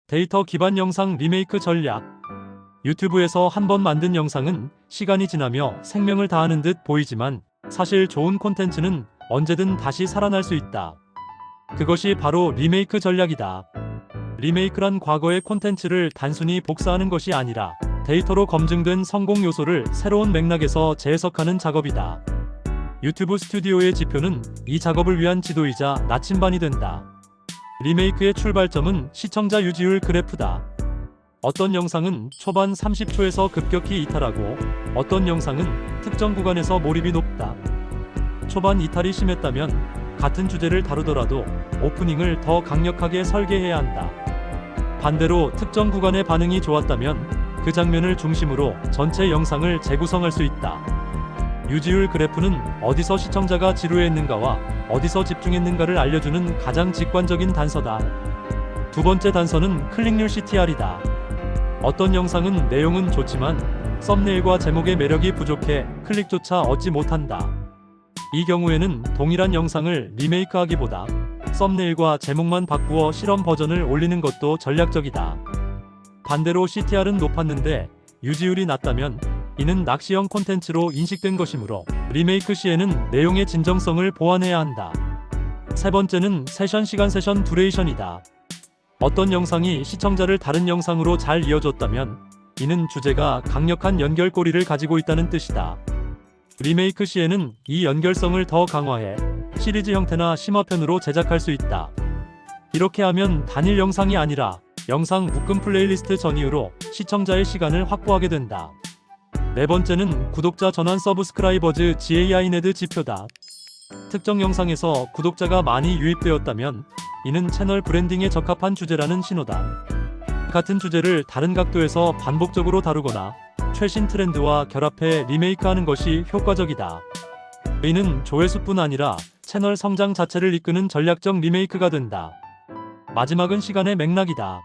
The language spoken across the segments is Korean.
데이터 기반 영상 리메이크 전략. 유튜브에서 한 번 만든 영상은 시간이 지나며 생명을 다하는 듯 보이지만 사실 좋은 콘텐츠는 언제든 다시 살아날 수 있다. 그것이 바로 리메이크 전략이다. 리메이크란 과거의 콘텐츠를 단순히 복사하는 것이 아니라 데이터로 검증된 성공 요소를 새로운 맥락에서 재해석하는 작업이다. 유튜브 스튜디오의 지표는 이 작업을 위한 지도이자 나침반이 된다. 리메이크의 출발점은 시청자 유지율 그래프다. 어떤 영상은 초반 30초에서 급격히 이탈하고 어떤 영상은 특정 구간에서 몰입이 높다. 초반 이탈이 심했다면 같은 주제를 다루더라도 오프닝을 더 강력하게 설계해야 한다. 반대로 특정 구간의 반응이 좋았다면 그 장면을 중심으로 전체 영상을 재구성할 수 있다. 유지율 그래프는 어디서 시청자가 지루했는가와 어디서 집중했는가를 알려주는 가장 직관적인 단서다. 두 번째 단서는 클릭률 CTR이다. 어떤 영상은 내용은 좋지만 썸네일과 제목의 매력이 부족해 클릭조차 얻지 못한다. 이 경우에는 동일한 영상을 리메이크하기보다 썸네일과 제목만 바꾸어 실험 버전을 올리는 것도 전략적이다. 반대로 CTR은 높았는데 유지율이 낮다면 이는 낚시형 콘텐츠로 인식된 것이므로 리메이크 시에는 내용의 진정성을 보완해야 한다. 세 번째는 세션 시간 세션 듀레이션이다. 어떤 영상이 시청자를 다른 영상으로 잘 이어줬다면 이는 주제가 강력한 연결고리를 가지고 있다는 뜻이다. 리메이크 시에는 이 연결성을 더 강화해 시리즈 형태나 심화편으로 제작할 수 있다. 이렇게 하면 단일 영상이 아니라 영상 묶음 플레이리스트 전이유로 시청자의 시간을 확보하게 된다. 네 번째는 구독자 전환 서브스크라이버즈 GAI-NED 지표다. 특정 영상에서 구독자가 많이 유입되었다면 이는 채널 브랜딩에 적합한 주제라는 신호다. 같은 주제를 다른 각도에서 반복적으로 다루거나 최신 트렌드와 결합해 리메이크하는 것이 효과적이다. 이는 조회수뿐 아니라 채널 성장 자체를 이끄는 전략적 리메이크가 된다. 마지막은 시간의 맥락이다.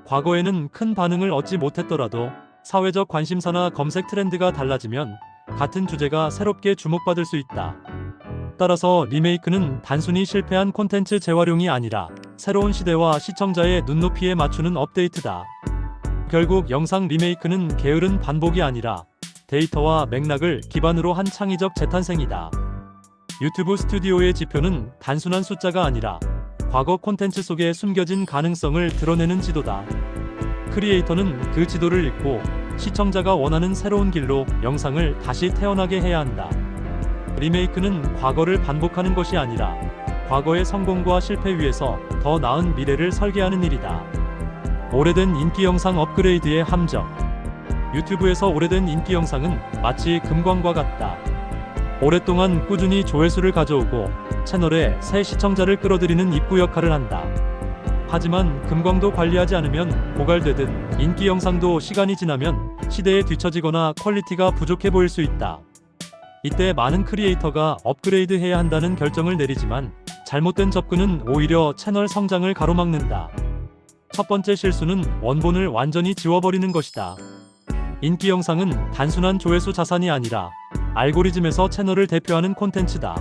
과거에는 큰 반응을 얻지 못했더라도 사회적 관심사나 검색 트렌드가 달라지면 같은 주제가 새롭게 주목받을 수 있다. 따라서 리메이크는 단순히 실패한 콘텐츠 재활용이 아니라 새로운 시대와 시청자의 눈높이에 맞추는 업데이트다. 결국 영상 리메이크는 게으른 반복이 아니라 데이터와 맥락을 기반으로 한 창의적 재탄생이다. 유튜브 스튜디오의 지표는 단순한 숫자가 아니라 과거 콘텐츠 속에 숨겨진 가능성을 드러내는 지도다. 크리에이터는 그 지도를 읽고 시청자가 원하는 새로운 길로 영상을 다시 태어나게 해야 한다. 리메이크는 과거를 반복하는 것이 아니라 과거의 성공과 실패 위에서 더 나은 미래를 설계하는 일이다. 오래된 인기 영상 업그레이드의 함정. 유튜브에서 오래된 인기 영상은 마치 금광과 같다. 오랫동안 꾸준히 조회수를 가져오고 채널에 새 시청자를 끌어들이는 입구 역할을 한다. 하지만 금광도 관리하지 않으면 고갈되듯 인기 영상도 시간이 지나면 시대에 뒤처지거나 퀄리티가 부족해 보일 수 있다. 이때 많은 크리에이터가 업그레이드 해야 한다는 결정을 내리지만 잘못된 접근은 오히려 채널 성장을 가로막는다. 첫 번째 실수는 원본을 완전히 지워버리는 것이다. 인기 영상은 단순한 조회수 자산이 아니라 알고리즘에서 채널을 대표하는 콘텐츠다.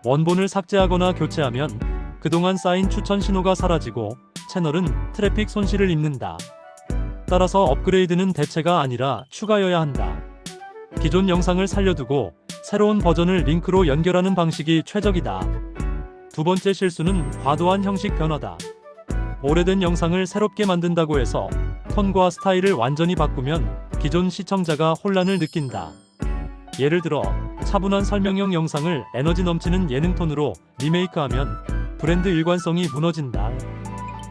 원본을 삭제하거나 교체하면 그동안 쌓인 추천 신호가 사라지고 채널은 트래픽 손실을 입는다. 따라서 업그레이드는 대체가 아니라 추가여야 한다. 기존 영상을 살려두고 새로운 버전을 링크로 연결하는 방식이 최적이다. 두 번째 실수는 과도한 형식 변화다. 오래된 영상을 새롭게 만든다고 해서 톤과 스타일을 완전히 바꾸면 기존 시청자가 혼란을 느낀다. 예를 들어 차분한 설명형 영상을 에너지 넘치는 예능 톤으로 리메이크하면 브랜드 일관성이 무너진다.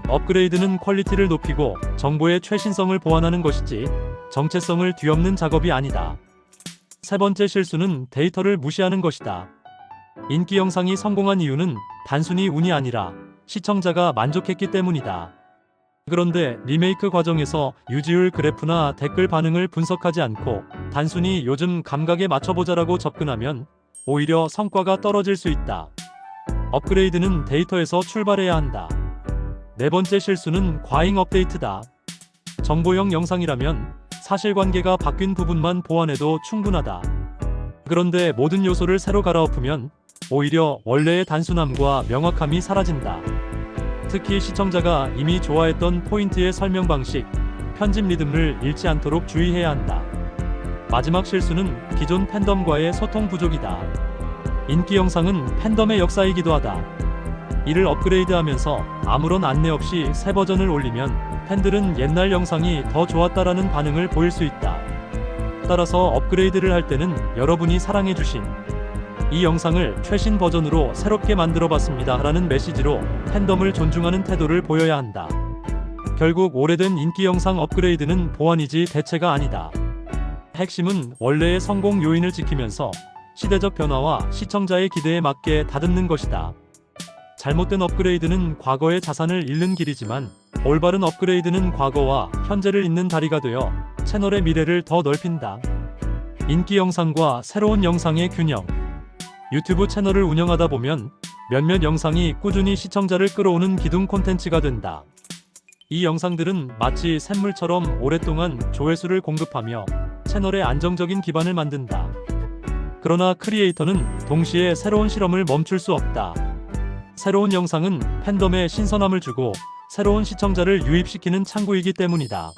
업그레이드는 퀄리티를 높이고 정보의 최신성을 보완하는 것이지 정체성을 뒤엎는 작업이 아니다. 세 번째 실수는 데이터를 무시하는 것이다. 인기 영상이 성공한 이유는 단순히 운이 아니라 시청자가 만족했기 때문이다. 그런데 리메이크 과정에서 유지율 그래프나 댓글 반응을 분석하지 않고 단순히 요즘 감각에 맞춰보자라고 접근하면 오히려 성과가 떨어질 수 있다. 업그레이드는 데이터에서 출발해야 한다. 네 번째 실수는 과잉 업데이트다. 정보형 영상이라면 사실관계가 바뀐 부분만 보완해도 충분하다. 그런데 모든 요소를 새로 갈아엎으면 오히려 원래의 단순함과 명확함이 사라진다. 특히 시청자가 이미 좋아했던 포인트의 설명 방식, 편집 리듬을 잃지 않도록 주의해야 한다. 마지막 실수는 기존 팬덤과의 소통 부족이다. 인기 영상은 팬덤의 역사이기도 하다. 이를 업그레이드하면서 아무런 안내 없이 새 버전을 올리면 팬들은 옛날 영상이 더 좋았다라는 반응을 보일 수 있다. 따라서 업그레이드를 할 때는 여러분이 사랑해주신 이 영상을 최신 버전으로 새롭게 만들어봤습니다 라는 메시지로 팬덤을 존중하는 태도를 보여야 한다. 결국 오래된 인기 영상 업그레이드는 보완이지 대체가 아니다. 핵심은 원래의 성공 요인을 지키면서 시대적 변화와 시청자의 기대에 맞게 다듬는 것이다. 잘못된 업그레이드는 과거의 자산을 잃는 길이지만 올바른 업그레이드는 과거와 현재를 잇는 다리가 되어 채널의 미래를 더 넓힌다. 인기 영상과 새로운 영상의 균형. 유튜브 채널을 운영하다 보면 몇몇 영상이 꾸준히 시청자를 끌어오는 기둥 콘텐츠가 된다. 이 영상들은 마치 샘물처럼 오랫동안 조회수를 공급하며 채널의 안정적인 기반을 만든다. 그러나 크리에이터는 동시에 새로운 실험을 멈출 수 없다. 새로운 영상은 팬덤에 신선함을 주고 새로운 시청자를 유입시키는 창구이기 때문이다.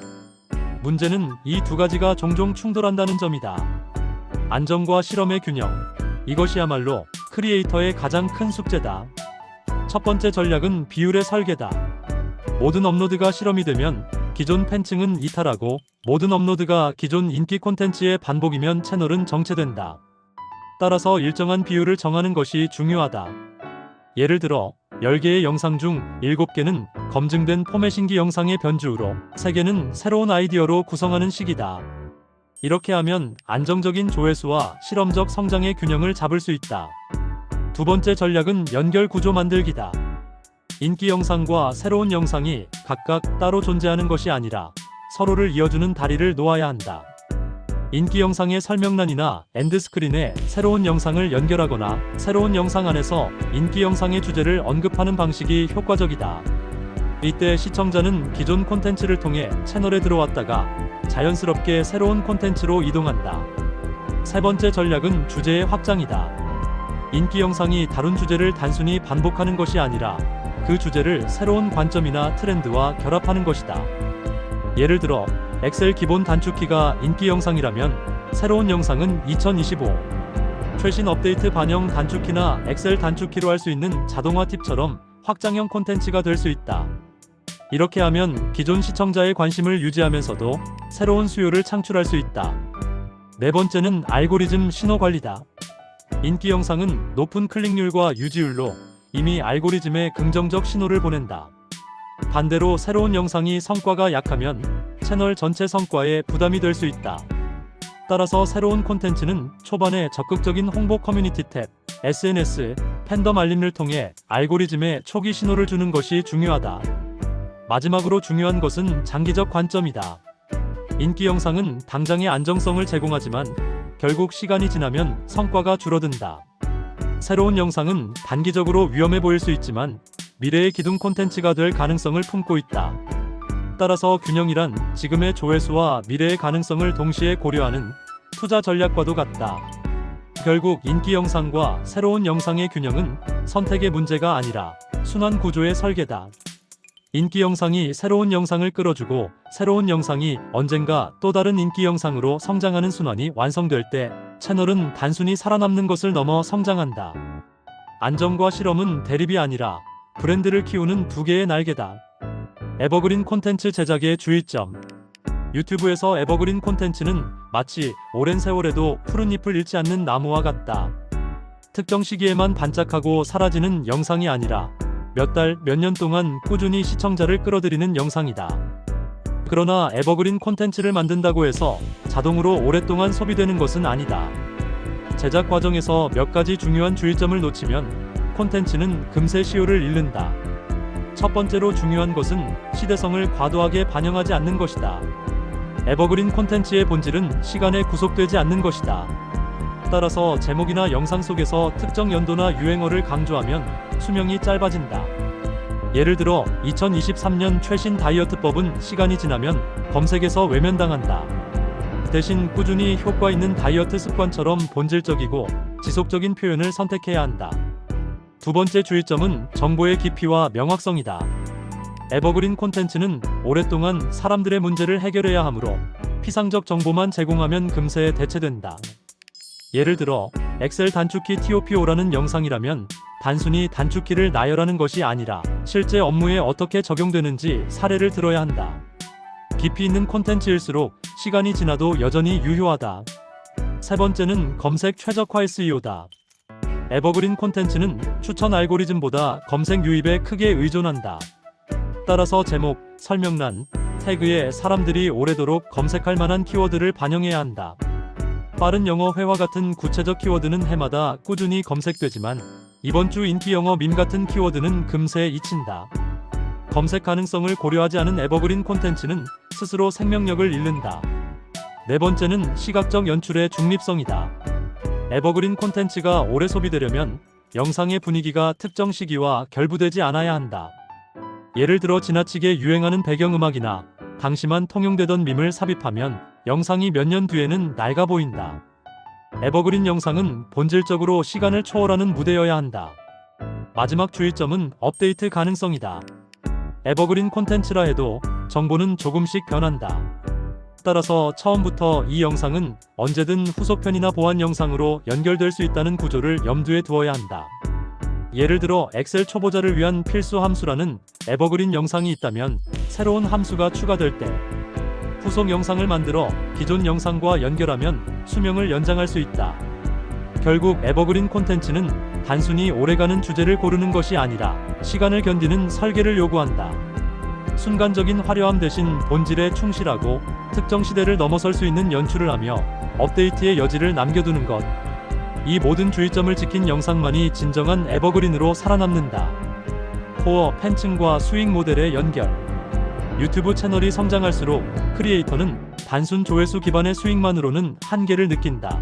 문제는 이 두 가지가 종종 충돌한다는 점이다. 안정과 실험의 균형. 이것이야말로 크리에이터의 가장 큰 숙제다. 첫 번째 전략은 비율의 설계다. 모든 업로드가 실험이 되면 기존 팬층은 이탈하고 모든 업로드가 기존 인기 콘텐츠의 반복이면 채널은 정체된다. 따라서 일정한 비율을 정하는 것이 중요하다. 예를 들어 10개의 영상 중 7개는 검증된 포맷신기 영상의 변주로 3개는 새로운 아이디어로 구성하는 식이다. 이렇게 하면 안정적인 조회수와 실험적 성장의 균형을 잡을 수 있다. 두 번째 전략은 연결 구조 만들기다. 인기 영상과 새로운 영상이 각각 따로 존재하는 것이 아니라 서로를 이어주는 다리를 놓아야 한다. 인기 영상의 설명란이나 엔드스크린에 새로운 영상을 연결하거나 새로운 영상 안에서 인기 영상의 주제를 언급하는 방식이 효과적이다. 이때 시청자는 기존 콘텐츠를 통해 채널에 들어왔다가 자연스럽게 새로운 콘텐츠로 이동한다. 세 번째 전략은 주제의 확장이다. 인기 영상이 다룬 주제를 단순히 반복하는 것이 아니라 그 주제를 새로운 관점이나 트렌드와 결합하는 것이다. 예를 들어 엑셀 기본 단축키가 인기 영상이라면 새로운 영상은 2025 최신 업데이트 반영 단축키나 엑셀 단축키로 할 수 있는 자동화 팁처럼 확장형 콘텐츠가 될 수 있다. 이렇게 하면 기존 시청자의 관심을 유지하면서도 새로운 수요를 창출할 수 있다. 네 번째는 알고리즘 신호 관리다. 인기 영상은 높은 클릭률과 유지율로 이미 알고리즘에 긍정적 신호를 보낸다. 반대로 새로운 영상이 성과가 약하면 채널 전체 성과에 부담이 될 수 있다. 따라서 새로운 콘텐츠는 초반에 적극적인 홍보 커뮤니티 탭, SNS, 팬덤 알림을 통해 알고리즘에 초기 신호를 주는 것이 중요하다. 마지막으로 중요한 것은 장기적 관점이다. 인기 영상은 당장의 안정성을 제공하지만 결국 시간이 지나면 성과가 줄어든다. 새로운 영상은 단기적으로 위험해 보일 수 있지만 미래의 기둥 콘텐츠가 될 가능성을 품고 있다. 따라서 균형이란 지금의 조회수와 미래의 가능성을 동시에 고려하는 투자 전략과도 같다. 결국 인기 영상과 새로운 영상의 균형은 선택의 문제가 아니라 순환 구조의 설계다. 인기 영상이 새로운 영상을 끌어주고 새로운 영상이 언젠가 또 다른 인기 영상으로 성장하는 순환이 완성될 때 채널은 단순히 살아남는 것을 넘어 성장한다. 안정과 실험은 대립이 아니라 브랜드를 키우는 두 개의 날개다. 에버그린 콘텐츠 제작의 주의점. 유튜브에서 에버그린 콘텐츠는 마치 오랜 세월에도 푸른 잎을 잃지 않는 나무와 같다. 특정 시기에만 반짝하고 사라지는 영상이 아니라 몇 달, 몇 년 동안 꾸준히 시청자를 끌어들이는 영상이다. 그러나 에버그린 콘텐츠를 만든다고 해서 자동으로 오랫동안 소비되는 것은 아니다. 제작 과정에서 몇 가지 중요한 주의점을 놓치면 콘텐츠는 금세 시효를 잃는다. 첫 번째로 중요한 것은 시대성을 과도하게 반영하지 않는 것이다. 에버그린 콘텐츠의 본질은 시간에 구속되지 않는 것이다. 따라서 제목이나 영상 속에서 특정 연도나 유행어를 강조하면 수명이 짧아진다. 예를 들어 2023년 최신 다이어트법은 시간이 지나면 검색에서 외면당한다. 대신 꾸준히 효과 있는 다이어트 습관처럼 본질적이고 지속적인 표현을 선택해야 한다. 두 번째 주의점은 정보의 깊이와 명확성이다. 에버그린 콘텐츠는 오랫동안 사람들의 문제를 해결해야 하므로 피상적 정보만 제공하면 금세 대체된다. 예를 들어 엑셀 단축키 TOPO라는 영상이라면 단순히 단축키를 나열하는 것이 아니라 실제 업무에 어떻게 적용되는지 사례를 들어야 한다. 깊이 있는 콘텐츠일수록 시간이 지나도 여전히 유효하다. 세 번째는 검색 최적화 SEO다. 에버그린 콘텐츠는 추천 알고리즘보다 검색 유입에 크게 의존한다. 따라서 제목, 설명란, 태그에 사람들이 오래도록 검색할 만한 키워드를 반영해야 한다. 빠른 영어 회화 같은 구체적 키워드는 해마다 꾸준히 검색되지만 이번 주 인기 영어 밈 같은 키워드는 금세 잊힌다. 검색 가능성을 고려하지 않은 에버그린 콘텐츠는 스스로 생명력을 잃는다. 네 번째는 시각적 연출의 중립성이다. 에버그린 콘텐츠가 오래 소비되려면 영상의 분위기가 특정 시기와 결부되지 않아야 한다. 예를 들어 지나치게 유행하는 배경음악이나 당시만 통용되던 밈을 삽입하면 영상이 몇 년 뒤에는 낡아 보인다. 에버그린 영상은 본질적으로 시간을 초월하는 무대여야 한다. 마지막 주의점은 업데이트 가능성이다. 에버그린 콘텐츠라 해도 정보는 조금씩 변한다. 따라서 처음부터 이 영상은 언제든 후속편이나 보완 영상으로 연결될 수 있다는 구조를 염두에 두어야 한다. 예를 들어 엑셀 초보자를 위한 필수 함수라는 에버그린 영상이 있다면 새로운 함수가 추가될 때 후속 영상을 만들어 기존 영상과 연결하면 수명을 연장할 수 있다. 결국 에버그린 콘텐츠는 단순히 오래가는 주제를 고르는 것이 아니라 시간을 견디는 설계를 요구한다. 순간적인 화려함 대신 본질에 충실하고 특정 시대를 넘어설 수 있는 연출을 하며 업데이트의 여지를 남겨두는 것. 이 모든 주의점을 지킨 영상만이 진정한 에버그린으로 살아남는다. 코어 팬층과 수익 모델의 연결. 유튜브 채널이 성장할수록 크리에이터는 단순 조회수 기반의 수익만으로는 한계를 느낀다.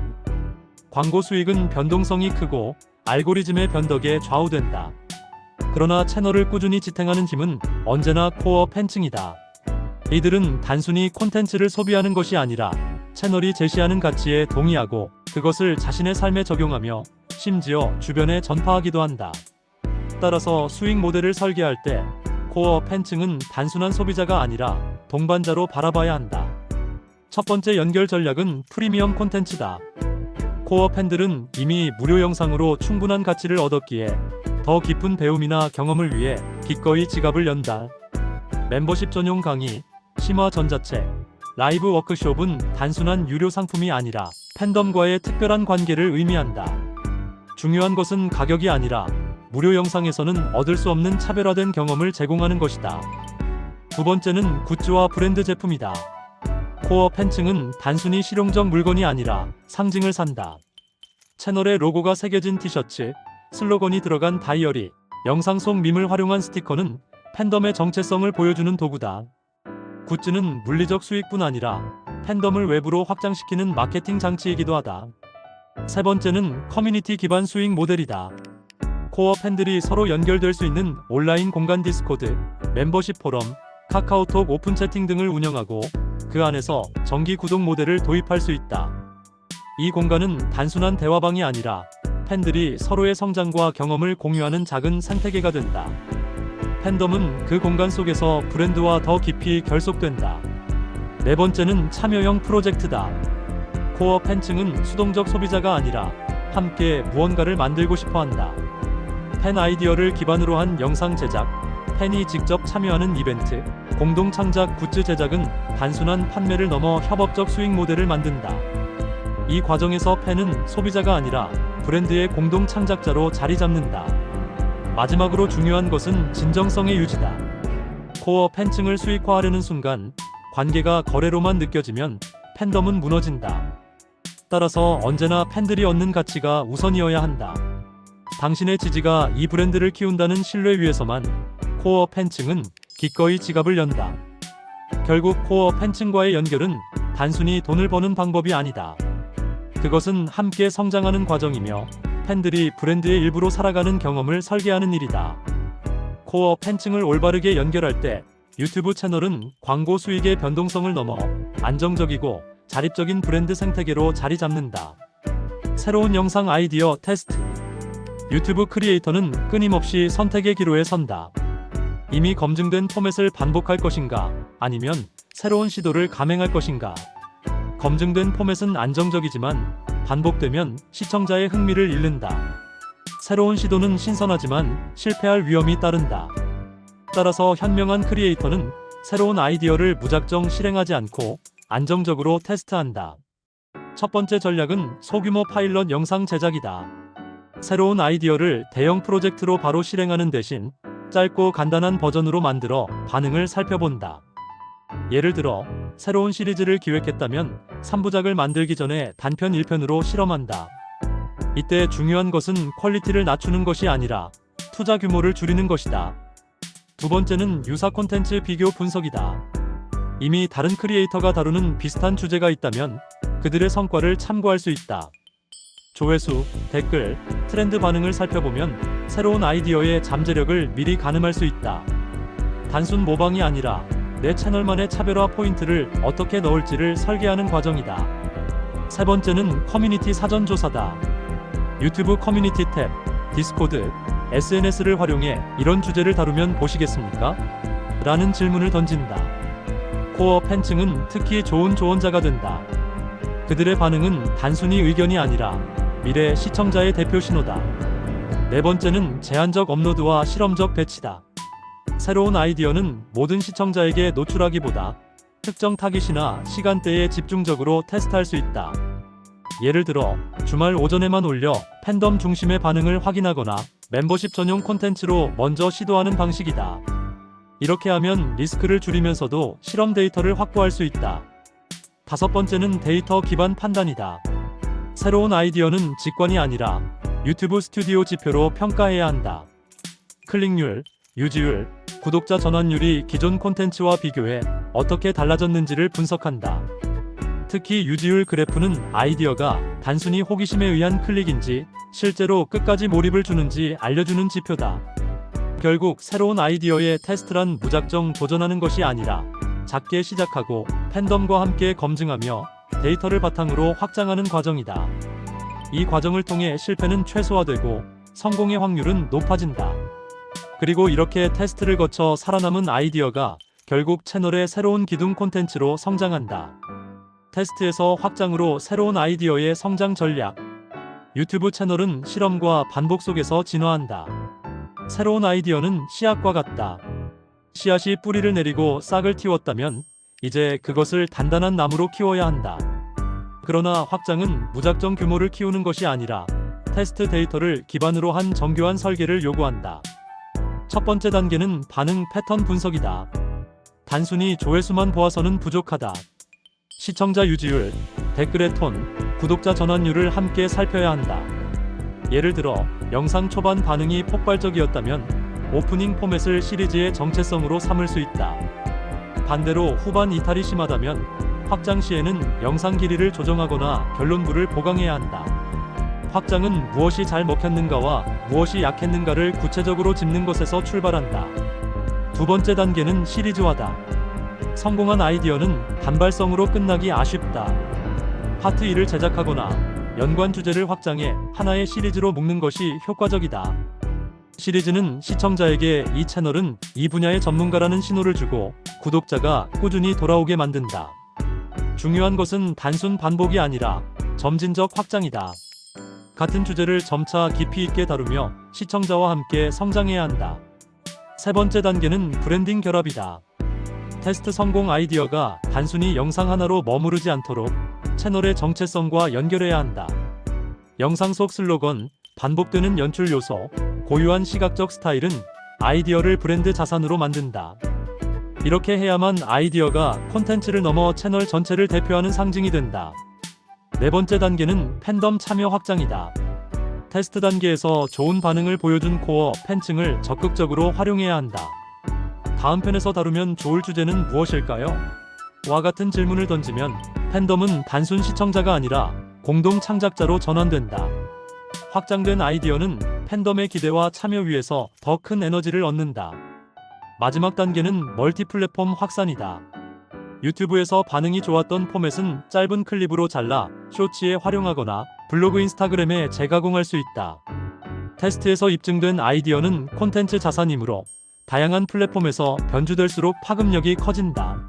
광고 수익은 변동성이 크고 알고리즘의 변덕에 좌우된다. 그러나 채널을 꾸준히 지탱하는 힘은 언제나 코어 팬층이다. 이들은 단순히 콘텐츠를 소비하는 것이 아니라 채널이 제시하는 가치에 동의하고 그것을 자신의 삶에 적용하며 심지어 주변에 전파하기도 한다. 따라서 수익 모델을 설계할 때 코어 팬층은 단순한 소비자가 아니라 동반자로 바라봐야 한다. 첫 번째 연결 전략은 프리미엄 콘텐츠다. 코어 팬들은 이미 무료 영상으로 충분한 가치를 얻었기에 더 깊은 배움이나 경험을 위해 기꺼이 지갑을 연다. 멤버십 전용 강의, 심화 전자책, 라이브 워크숍은 단순한 유료 상품이 아니라 팬덤과의 특별한 관계를 의미한다. 중요한 것은 가격이 아니라 무료 영상에서는 얻을 수 없는 차별화된 경험을 제공하는 것이다. 두 번째는 굿즈와 브랜드 제품이다. 코어 팬층은 단순히 실용적 물건이 아니라 상징을 산다. 채널의 로고가 새겨진 티셔츠, 슬로건이 들어간 다이어리, 영상 속 밈을 활용한 스티커는 팬덤의 정체성을 보여주는 도구다. 굿즈는 물리적 수익뿐 아니라 팬덤을 외부로 확장시키는 마케팅 장치이기도 하다. 세 번째는 커뮤니티 기반 수익 모델이다. 코어 팬들이 서로 연결될 수 있는 온라인 공간 디스코드, 멤버십 포럼, 카카오톡 오픈 채팅 등을 운영하고 그 안에서 정기 구독 모델을 도입할 수 있다. 이 공간은 단순한 대화방이 아니라 팬들이 서로의 성장과 경험을 공유하는 작은 생태계가 된다. 팬덤은 그 공간 속에서 브랜드와 더 깊이 결속된다. 네 번째는 참여형 프로젝트다. 코어 팬층은 수동적 소비자가 아니라 함께 무언가를 만들고 싶어 한다. 팬 아이디어를 기반으로 한 영상 제작, 팬이 직접 참여하는 이벤트, 공동 창작 굿즈 제작은 단순한 판매를 넘어 협업적 수익 모델을 만든다. 이 과정에서 팬은 소비자가 아니라 브랜드의 공동 창작자로 자리 잡는다. 마지막으로 중요한 것은 진정성의 유지다. 코어 팬층을 수익화하려는 순간 관계가 거래로만 느껴지면 팬덤은 무너진다. 따라서 언제나 팬들이 얻는 가치가 우선이어야 한다. 당신의 지지가 이 브랜드를 키운다는 신뢰 위에서만 코어 팬층은 기꺼이 지갑을 연다. 결국 코어 팬층과의 연결은 단순히 돈을 버는 방법이 아니다. 그것은 함께 성장하는 과정이며 팬들이 브랜드의 일부로 살아가는 경험을 설계하는 일이다. 코어 팬층을 올바르게 연결할 때 유튜브 채널은 광고 수익의 변동성을 넘어 안정적이고 자립적인 브랜드 생태계로 자리 잡는다. 새로운 영상 아이디어 테스트. 유튜브 크리에이터는 끊임없이 선택의 기로에 선다. 이미 검증된 포맷을 반복할 것인가, 아니면 새로운 시도를 감행할 것인가. 검증된 포맷은 안정적이지만 반복되면 시청자의 흥미를 잃는다. 새로운 시도는 신선하지만 실패할 위험이 따른다. 따라서 현명한 크리에이터는 새로운 아이디어를 무작정 실행하지 않고 안정적으로 테스트한다. 첫 번째 전략은 소규모 파일럿 영상 제작이다. 새로운 아이디어를 대형 프로젝트로 바로 실행하는 대신 짧고 간단한 버전으로 만들어 반응을 살펴본다. 예를 들어 새로운 시리즈를 기획했다면 3부작을 만들기 전에 단편 1편으로 실험한다. 이때 중요한 것은 퀄리티를 낮추는 것이 아니라 투자 규모를 줄이는 것이다. 두 번째는 유사 콘텐츠 비교 분석이다. 이미 다른 크리에이터가 다루는 비슷한 주제가 있다면 그들의 성과를 참고할 수 있다. 조회수, 댓글, 트렌드 반응을 살펴보면 새로운 아이디어의 잠재력을 미리 가늠할 수 있다. 단순 모방이 아니라 내 채널만의 차별화 포인트를 어떻게 넣을지를 설계하는 과정이다. 세 번째는 커뮤니티 사전 조사다. 유튜브 커뮤니티 탭, 디스코드, SNS를 활용해 이런 주제를 다루면 보시겠습니까? 라는 질문을 던진다. 코어 팬층은 특히 좋은 조언자가 된다. 그들의 반응은 단순히 의견이 아니라 미래 시청자의 대표 신호다. 네 번째는 제한적 업로드와 실험적 배치다. 새로운 아이디어는 모든 시청자에게 노출하기보다 특정 타깃이나 시간대에 집중적으로 테스트할 수 있다. 예를 들어 주말 오전에만 올려 팬덤 중심의 반응을 확인하거나 멤버십 전용 콘텐츠로 먼저 시도하는 방식이다. 이렇게 하면 리스크를 줄이면서도 실험 데이터를 확보할 수 있다. 다섯 번째는 데이터 기반 판단이다. 새로운 아이디어는 직관이 아니라 유튜브 스튜디오 지표로 평가해야 한다. 클릭률, 유지율, 구독자 전환율이 기존 콘텐츠와 비교해 어떻게 달라졌는지를 분석한다. 특히 유지율 그래프는 아이디어가 단순히 호기심에 의한 클릭인지 실제로 끝까지 몰입을 주는지 알려주는 지표다. 결국 새로운 아이디어의 테스트란 무작정 도전하는 것이 아니라 작게 시작하고 팬덤과 함께 검증하며 데이터를 바탕으로 확장하는 과정이다. 이 과정을 통해 실패는 최소화되고 성공의 확률은 높아진다. 그리고 이렇게 테스트를 거쳐 살아남은 아이디어가 결국 채널의 새로운 기둥 콘텐츠로 성장한다. 테스트에서 확장으로 새로운 아이디어의 성장 전략. 유튜브 채널은 실험과 반복 속에서 진화한다. 새로운 아이디어는 씨앗과 같다. 씨앗이 뿌리를 내리고 싹을 틔웠다면 이제 그것을 단단한 나무로 키워야 한다. 그러나 확장은 무작정 규모를 키우는 것이 아니라 테스트 데이터를 기반으로 한 정교한 설계를 요구한다. 첫 번째 단계는 반응 패턴 분석이다. 단순히 조회수만 보아서는 부족하다. 시청자 유지율, 댓글의 톤, 구독자 전환율을 함께 살펴야 한다. 예를 들어 영상 초반 반응이 폭발적이었다면 오프닝 포맷을 시리즈의 정체성으로 삼을 수 있다. 반대로 후반 이탈이 심하다면 확장 시에는 영상 길이를 조정하거나 결론부를 보강해야 한다. 확장은 무엇이 잘 먹혔는가와 무엇이 약했는가를 구체적으로 짚는 것에서 출발한다. 두 번째 단계는 시리즈화다. 성공한 아이디어는 단발성으로 끝나기 아쉽다. 파트 1을 제작하거나 연관 주제를 확장해 하나의 시리즈로 묶는 것이 효과적이다. 시리즈는 시청자에게 이 채널은 이 분야의 전문가라는 신호를 주고 구독자가 꾸준히 돌아오게 만든다. 중요한 것은 단순 반복이 아니라 점진적 확장이다. 같은 주제를 점차 깊이 있게 다루며 시청자와 함께 성장해야 한다. 세 번째 단계는 브랜딩 결합이다. 테스트 성공 아이디어가 단순히 영상 하나로 머무르지 않도록 채널의 정체성과 연결해야 한다. 영상 속 슬로건, 반복되는 연출 요소, 고유한 시각적 스타일은 아이디어를 브랜드 자산으로 만든다. 이렇게 해야만 아이디어가 콘텐츠를 넘어 채널 전체를 대표하는 상징이 된다. 네 번째 단계는 팬덤 참여 확장이다. 테스트 단계에서 좋은 반응을 보여준 코어 팬층을 적극적으로 활용해야 한다. 다음 편에서 다루면 좋을 주제는 무엇일까요? 와 같은 질문을 던지면 팬덤은 단순 시청자가 아니라 공동 창작자로 전환된다. 확장된 아이디어는 팬덤의 기대와 참여 위에서 더 큰 에너지를 얻는다. 마지막 단계는 멀티 플랫폼 확산이다. 유튜브에서 반응이 좋았던 포맷은 짧은 클립으로 잘라 쇼츠에 활용하거나 블로그 인스타그램에 재가공할 수 있다. 테스트에서 입증된 아이디어는 콘텐츠 자산이므로 다양한 플랫폼에서 변주될수록 파급력이 커진다.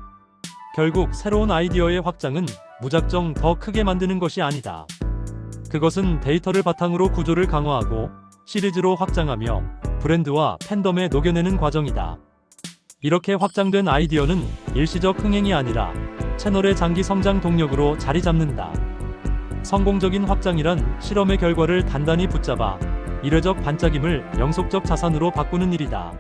결국 새로운 아이디어의 확장은 무작정 더 크게 만드는 것이 아니다. 그것은 데이터를 바탕으로 구조를 강화하고 시리즈로 확장하며 브랜드와 팬덤에 녹여내는 과정이다. 이렇게 확장된 아이디어는 일시적 흥행이 아니라 채널의 장기 성장 동력으로 자리 잡는다. 성공적인 확장이란 실험의 결과를 단단히 붙잡아 이례적 반짝임을 영속적 자산으로 바꾸는 일이다.